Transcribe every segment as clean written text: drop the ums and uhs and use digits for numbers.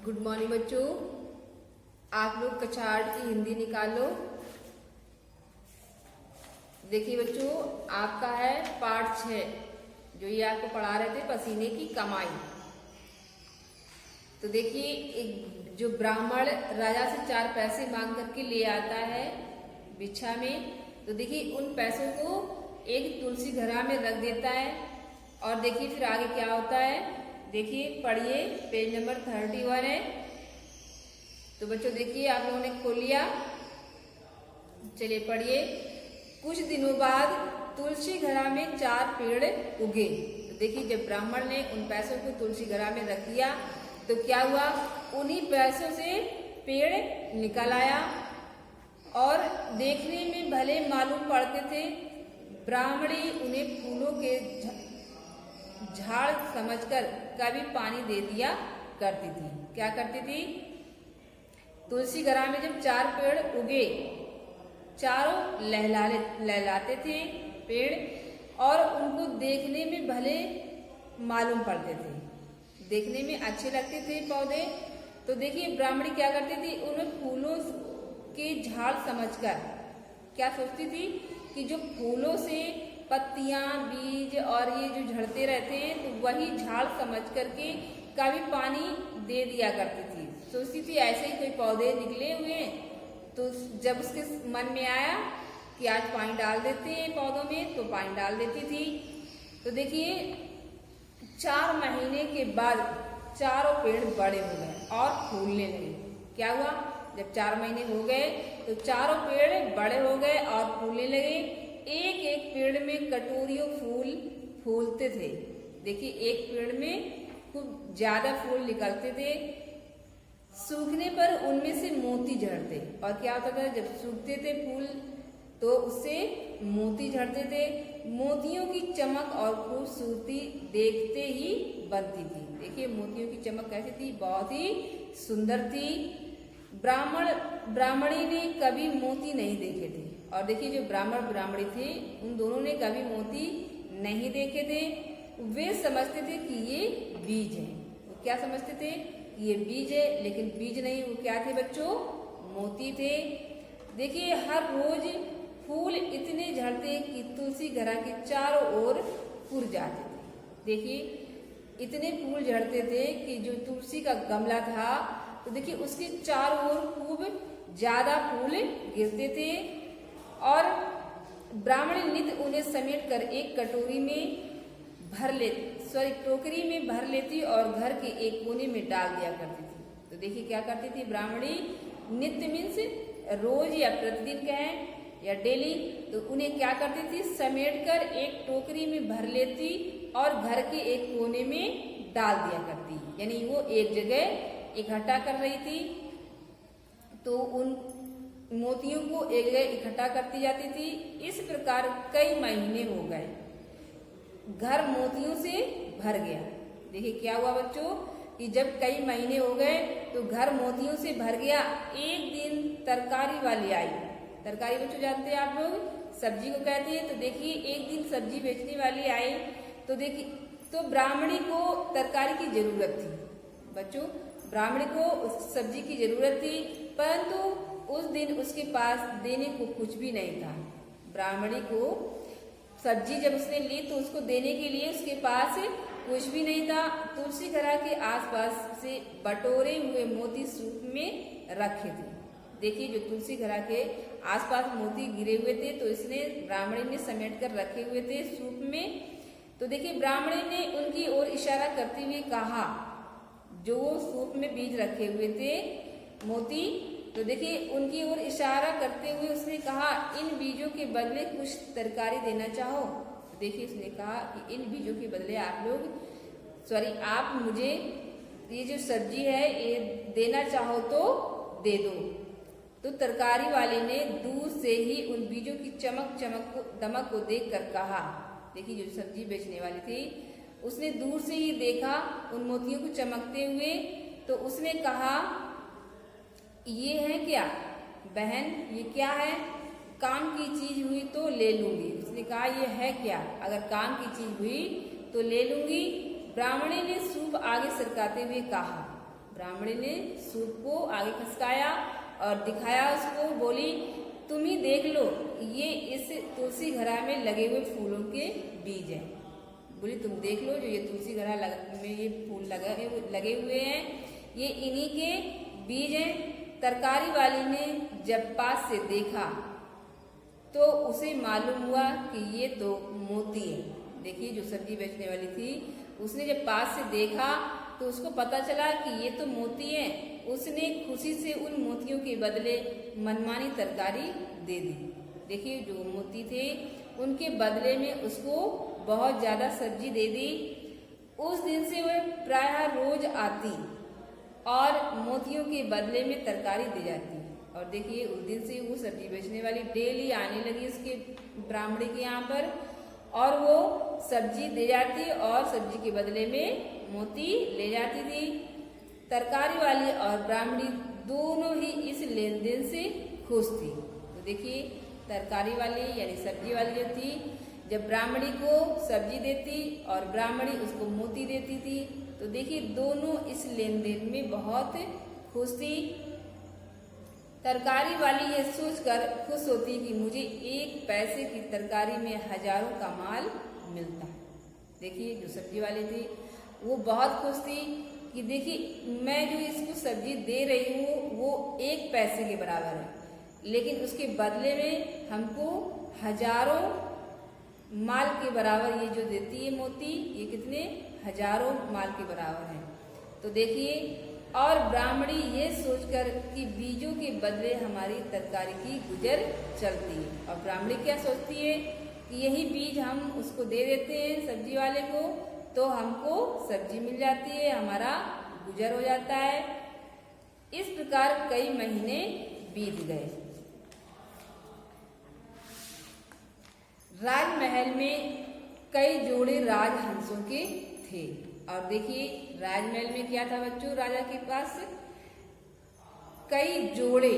Good morning बच्चों। आप लोग कक्षा 8 की हिंदी निकालो। देखिए बच्चों, आपका है पाठ 6 जो ये आपको पढ़ा रहे थे, पसीने की कमाई। तो देखिए, एक जो ब्राह्मण राजा से 4 पैसे मांग करके ले आता है भिक्षा में, तो देखिए उन पैसों को एक तुलसी घड़ा में रख देता है। और देखिए फिर आगे क्या होता है, देखिए पढ़िए, पेज नंबर 31 है। तो बच्चों देखिए, आप लोगों ने खोल लिया, चलिए पढ़िए। कुछ दिनों बाद तुलसी घड़ा में 4 पेड़ उगे। तो देखिए, जब ब्राह्मण ने उन पैसों को तुलसी घड़ा में रख दिया तो क्या हुआ, उन्हीं पैसों से पेड़ निकल आया और देखने में भले मालूम पड़ते थे। ब्राह्मणी उन्हें फूलों के झाड़ समझकर कभी पानी दे दिया करती थी। क्या करती थी, तुलसी घड़ा में जब 4 पेड़ उगे, चारों लहलाते थे पेड़, और उनको देखने में भले मालूम पड़ते थे, देखने में अच्छे लगते थे पौधे। तो देखिए ब्राह्मणी क्या करती थी, उन्हें फूलों के झाड़ समझकर क्या सोचती थी कि जो फूलों से पत्तियां, बीज और ये जो झड़ते रहते हैं, तो वही झाड़ समझ करके कभी पानी दे दिया करती थी। सोचती थी ऐसे ही कोई पौधे निकले हुए हैं, तो जब उसके मन में आया कि आज पानी डाल देते हैं पौधों में, तो पानी डाल देती थी। तो देखिए 4 महीने के बाद चारों पेड़ बड़े हो गए और फूलने लगे। क्या हुआ, जब 4 महीने हो गए तो चारों पेड़ बड़े हो गए और फूलने लगे। एक एक पेड़ में कटोरियों फूल फूलते थे। देखिए एक पेड़ में खूब ज्यादा फूल निकलते थे। सूखने पर उनमें से मोती झड़ते, और क्या होता था, जब सूखते थे फूल तो उससे मोती झड़ते थे। मोतियों की चमक और खूबसूरती देखते ही बनती थी। देखिए मोतियों की चमक कैसी थी, बहुत ही सुंदर थी। ब्राह्मणी ने कभी मोती नहीं देखे थे। और देखिए जो ब्राह्मण ब्राह्मणी थे, उन दोनों ने कभी मोती नहीं देखे थे। वे समझते थे कि ये बीज है। वो क्या समझते थे, ये बीज है, लेकिन बीज नहीं, वो क्या थे बच्चों, मोती थे। देखिए हर रोज फूल इतने झड़ते कि तुलसी घड़ा के चारों ओर पुर जाते थे। देखिए इतने फूल झड़ते थे कि जो तुलसी का गमला था, तो देखिए उसके चारों ओर खूब ज्यादा फूल गिरते थे। और ब्राह्मणी नित्य उन्हें समेट कर एक टोकरी में भर लेती और घर के एक कोने में डाल दिया करती थी। तो देखिए क्या करती थी ब्राह्मणी, नित्य मीन्स रोज या प्रतिदिन कहें या डेली, तो उन्हें क्या करती थी, समेट कर एक टोकरी में भर लेती और घर के एक कोने में डाल दिया करती। यानी वो एक जगह इकट्ठा कर रही थी, तो उन मोतियों को एक जगह इकट्ठा करती जाती थी। इस प्रकार कई महीने हो गए, घर मोतियों से भर गया। देखिए क्या हुआ बच्चों कि जब कई महीने हो गए तो घर मोतियों से भर गया। एक दिन तरकारी वाली आई। तरकारी बच्चों जानते हैं आप लोग, सब्जी को कहते हैं। तो देखिए एक दिन सब्जी बेचने वाली आई, तो देखिए तो ब्राह्मणी को तरकारी की जरूरत थी। बच्चों ब्राह्मणी को उस सब्जी की जरूरत थी, परंतु उस दिन उसके पास देने को कुछ भी नहीं था। ब्राह्मणी को सब्जी जब उसने ली तो उसको देने के लिए उसके पास कुछ भी नहीं था। तुलसी घड़ा के आसपास से बटोरे हुए मोती सूप में रखे थे। देखिए जो तुलसी घड़ा के आसपास मोती गिरे हुए थे, तो इसने ब्राह्मणी ने समेट कर रखे हुए थे सूप में। तो देखिए ब्राह्मणी ने उनकी ओर इशारा करते हुए कहा, जो सूप में बीज रखे हुए थे मोती, तो देखिए उनकी ओर इशारा करते हुए उसने कहा, इन बीजों के बदले कुछ तरकारी देना चाहो। तो देखिए उसने कहा कि इन बीजों के बदले आप मुझे ये जो सब्जी है ये देना चाहो तो दे दो। तो तरकारी वाले ने दूर से ही उन बीजों की दमक को देखकर कहा। देखिए जो सब्जी बेचने वाली थी, उसने दूर से ही देखा उन मोतियों को चमकते हुए, तो उसने कहा, ये है क्या बहन, ये क्या है, काम की चीज हुई तो ले लूंगी। उसने कहा ये है क्या, अगर काम की चीज हुई तो ले लूंगी। ब्राह्मणी ने सूप आगे सरकाते हुए कहा। ब्राह्मणी ने सूप को आगे खसकाया और दिखाया उसको, बोली तुम ही देख लो, ये इस तुलसी घड़ा में लगे हुए फूलों के बीज हैं। बोली तुम देख लो, जो ये तुलसी घड़ा में ये फूल लगे हुए हैं, ये इन्हीं के बीज हैं। तरकारी वाली ने जब पास से देखा तो उसे मालूम हुआ कि ये तो मोती है। देखिए, जो सब्जी बेचने वाली थी, उसने जब पास से देखा तो उसको पता चला कि ये तो मोती है। उसने खुशी से उन मोतियों के बदले मनमानी तरकारी दे दी। देखिए, जो मोती थे उनके बदले में उसको बहुत ज्यादा सब्जी दे दी। उस दिन से वह प्रायः रोज आती और मोतियों के बदले में तरकारी दे जाती। और देखिए, उस दिन से वो सब्जी बेचने वाली डेली आने लगी उसके ब्राह्मणी के यहाँ पर, और वो सब्जी दे जाती और सब्जी के बदले में मोती ले जाती थी। तरकारी वाली और ब्राह्मणी दोनों ही इस लेन देन से खुश थी। तो देखिए, तरकारी वाली यानी सब्जी वाली जो थी, जब ब्राह्मणी को सब्जी देती और ब्राह्मणी उसको मोती देती थी, तो देखिए दोनों इस लेन देन में बहुत खुश थी। तरकारी वाली ये सोचकर खुश होती कि मुझे 1 पैसे की तरकारी में हजारों का माल मिलता। देखिए, जो सब्जी वाली थी वो बहुत खुश थी कि देखिए मैं जो इसको सब्जी दे रही हूँ वो 1 पैसे के बराबर है, लेकिन उसके बदले में हमको हजारों माल के बराबर ये जो देती है मोती, ये कितने हजारों माल के बराबर है। तो देखिए, और ब्राह्मणी ये सोचकर कि बीजों के बदले हमारी तरकारी की गुजर चलती है। और ब्राह्मणी क्या सोचती है कि यही बीज हम उसको दे देते हैं सब्जी वाले को, तो हमको सब्जी मिल जाती है, हमारा गुजर हो जाता है। इस प्रकार कई महीने बीत गए। राजमहल में कई जोड़े राजहंसों के थे। और देखिए, राजमहल में क्या था बच्चों, राजा के पास कई जोड़े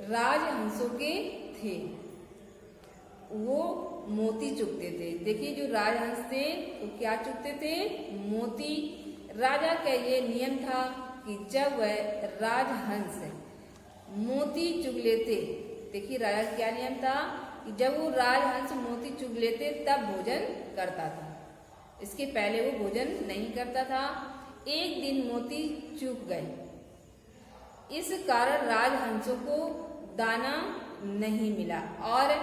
राजहंसों के थे। वो मोती चुगते थे। देखिए, जो राजहंस थे वो क्या चुगते थे, मोती। राजा का ये नियम था कि जब वह राजहंस मोती चुग लेते, देखिए राजा का क्या नियम था कि जब वो राजहंस मोती चुग लेते तब भोजन करता था, इसके पहले वो भोजन नहीं करता था। एक दिन मोती चूक गए, इस कारण राजहंसों को दाना नहीं मिला और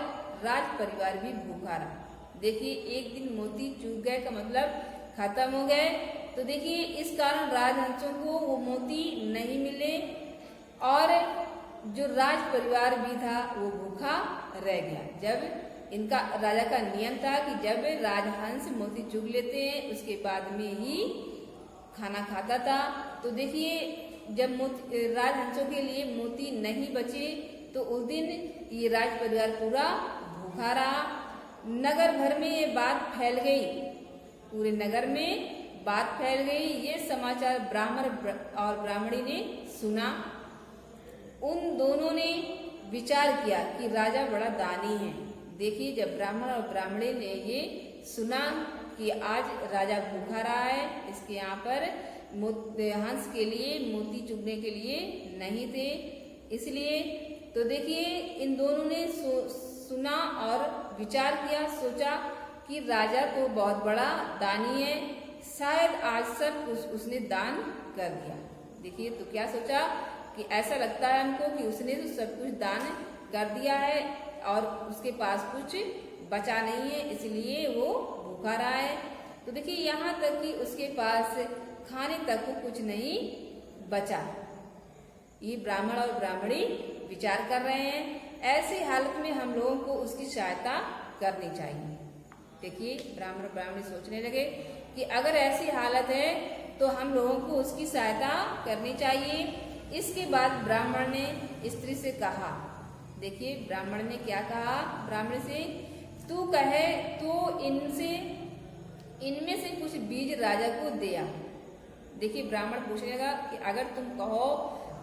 राज परिवार भी भूखा रहा। देखिए, एक दिन मोती चूक गए का मतलब खत्म हो गए। तो देखिए, इस कारण राजहंसों को वो मोती नहीं मिले और जो राज परिवार भी था वो भूखा रह गया। जब इनका राजा का नियम था कि जब राजहंस मोती चुग लेते हैं उसके बाद में ही खाना खाता था। तो देखिए, जब राजहंसों के लिए मोती नहीं बचे तो उस दिन ये राज परिवार पूरा भूखा रहा। नगर भर में ये बात फैल गई, पूरे नगर में बात फैल गई। ये समाचार ब्राह्मण और ब्राह्मणी ने सुना। उन दोनों ने विचार किया कि राजा बड़ा दानी है। देखिए, जब ब्राह्मण और ब्राह्मणी ने ये सुना कि आज राजा भूखा रहा है, इसके यहाँ पर हंस के लिए मोती चुगने के लिए नहीं थे, इसलिए तो देखिए इन दोनों ने सुना और विचार किया, सोचा कि राजा तो बहुत बड़ा दानी है, शायद आज सब कुछ उसने दान कर दिया। देखिए, तो क्या सोचा कि ऐसा लगता है हमको कि उसने तो सब कुछ दान कर दिया है और उसके पास कुछ बचा नहीं है, इसलिए वो भूखा रहा है। तो देखिए, यहाँ तक कि उसके पास खाने तक को कुछ नहीं बचा। ये ब्राह्मण और ब्राह्मणी विचार कर रहे हैं। ऐसी हालत में हम लोगों को उसकी सहायता करनी चाहिए। देखिए, ब्राह्मण और ब्राह्मणी सोचने लगे कि अगर ऐसी हालत है तो हम लोगों को उसकी सहायता करनी चाहिए। इसके बाद ब्राह्मण ने स्त्री से कहा, देखिए ब्राह्मण ने क्या कहा ब्राह्मण से, तू कहे तो इनमें से कुछ बीज राजा को दे आ। देखिए, ब्राह्मण पूछने लगा कि अगर तुम कहो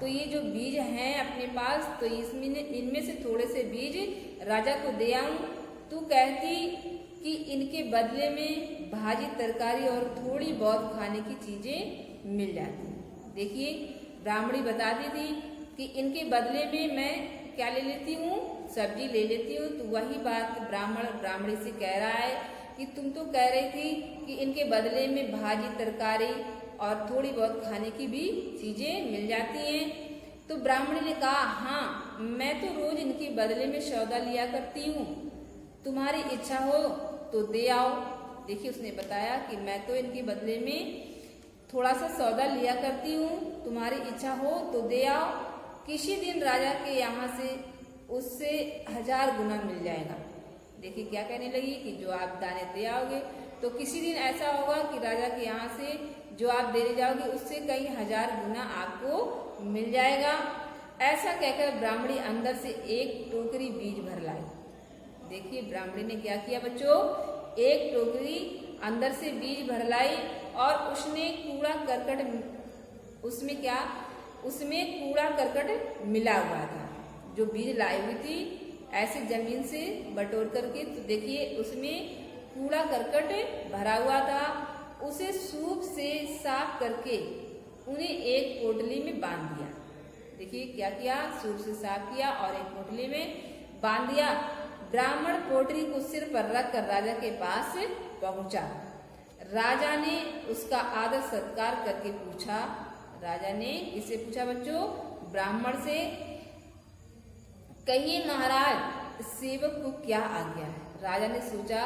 तो ये जो बीज हैं अपने पास, तो इनमें से थोड़े से बीज राजा को दे आऊं। तू कहती कि इनके बदले में भाजी तरकारी और थोड़ी बहुत खाने की चीजें मिल जाती। देखिए, ब्राह्मणी बताती थी कि इनके बदले में मैं क्या ले लेती हूँ, सब्जी ले लेती हूँ। तो वही बात ब्राह्मण ब्राह्मणी से कह रहा है कि तुम तो कह रही थी कि इनके बदले में भाजी तरकारी और थोड़ी बहुत खाने की भी चीजें मिल जाती हैं। तो ब्राह्मणी ने कहा, हाँ मैं तो रोज इनके बदले में सौदा लिया करती हूँ, तुम्हारी इच्छा हो तो दे आओ। देखिए उसने बताया कि मैं तो इनके बदले में थोड़ा सा सौदा लिया करती हूँ, तुम्हारी इच्छा हो तो दे आओ। किसी दिन राजा के यहाँ से उससे 1000 गुना मिल जाएगा। देखिए क्या कहने लगी कि जो आप दाने दे आओगे तो किसी दिन ऐसा होगा कि राजा के यहाँ से जो आप देने जाओगे उससे कई 1000 गुना आपको मिल जाएगा। ऐसा कहकर ब्राह्मणी अंदर से एक टोकरी बीज भर लाई। देखिए ब्राह्मणी ने क्या किया बच्चों, एक टोकरी अंदर से बीज भर लाई और उसने कूड़ा करकट उसमें कूड़ा करकट मिला हुआ था। जो बीज लाई हुई थी ऐसे जमीन से बटोर करके, तो देखिए उसमें कूड़ा करकट भरा हुआ था। उसे सूप से साफ करके उन्हें एक पोटली में बांध दिया। देखिए क्या किया, सूप से साफ किया और एक पोटली में बांध दिया। ब्राह्मण पोटली को सिर पर रखकर राजा के पास पहुंचा। राजा ने उसका आदर सत्कार करके पूछा। राजा ने किससे पूछा बच्चों, ब्राह्मण से, कहिए महाराज सेवक को क्या आज्ञा है। राजा ने सोचा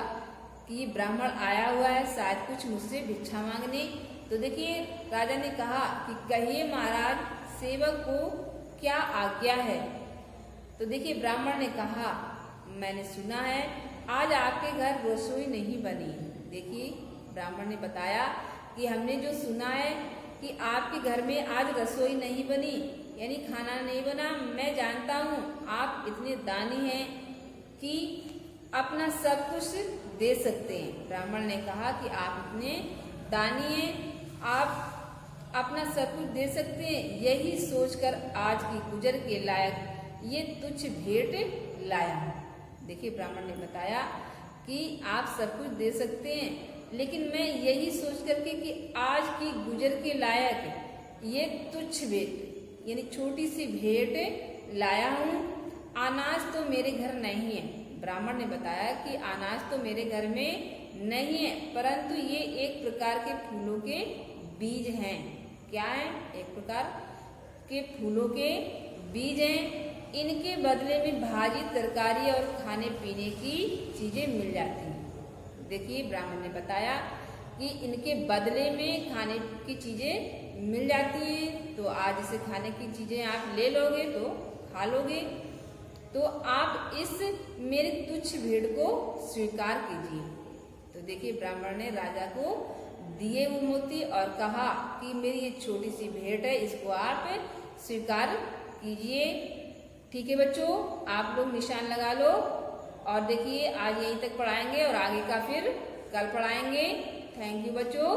कि ये ब्राह्मण आया हुआ है शायद कुछ मुझसे भिक्षा मांगने। तो देखिए राजा ने कहा कि कहिए महाराज सेवक को क्या आज्ञा है। तो देखिए ब्राह्मण ने कहा, मैंने सुना है आज आपके घर रसोई नहीं बनी। देखिए ब्राह्मण ने बताया कि हमने जो सुना है कि आपके घर में आज रसोई नहीं बनी, यानी खाना नहीं बना। मैं जानता हूँ आप इतने दानी हैं कि अपना सब कुछ दे सकते हैं। ब्राह्मण ने कहा कि आप इतने दानी हैं, आप अपना सब कुछ दे सकते हैं। यही सोचकर आज की गुजर के लायक ये तुच्छ भेंट लाया हूँ। देखिए ब्राह्मण ने बताया कि आप सब कुछ दे सकते हैं, लेकिन मैं यही सोच करके कि आज की गुजर के लायक ये तुच्छ भेंट यानी छोटी सी भेंट लाया हूँ। अनाज तो मेरे घर नहीं है। ब्राह्मण ने बताया कि अनाज तो मेरे घर में नहीं है, परंतु ये एक प्रकार के फूलों के बीज हैं। क्या है, एक प्रकार के फूलों के बीज हैं। इनके बदले में भाजी तरकारी और खाने पीने की चीजें मिल जाती हैं। देखिए ब्राह्मण ने बताया कि इनके बदले में खाने की चीजें मिल जाती हैं, तो आज इसे खाने की चीजें आप ले लोगे तो खा लोगे, तो आप इस मेरे तुच्छ भेंट को स्वीकार कीजिए। तो देखिए ब्राह्मण ने राजा को दिए वो मोती और कहा कि मेरी ये छोटी सी भेंट है, इसको आप स्वीकार कीजिए। ठीक है बच्चों, आप लोग निशान लगा लो और देखिए आज यहीं तक पढ़ाएंगे और आगे का फिर कल पढ़ाएंगे। थैंक यू बच्चों।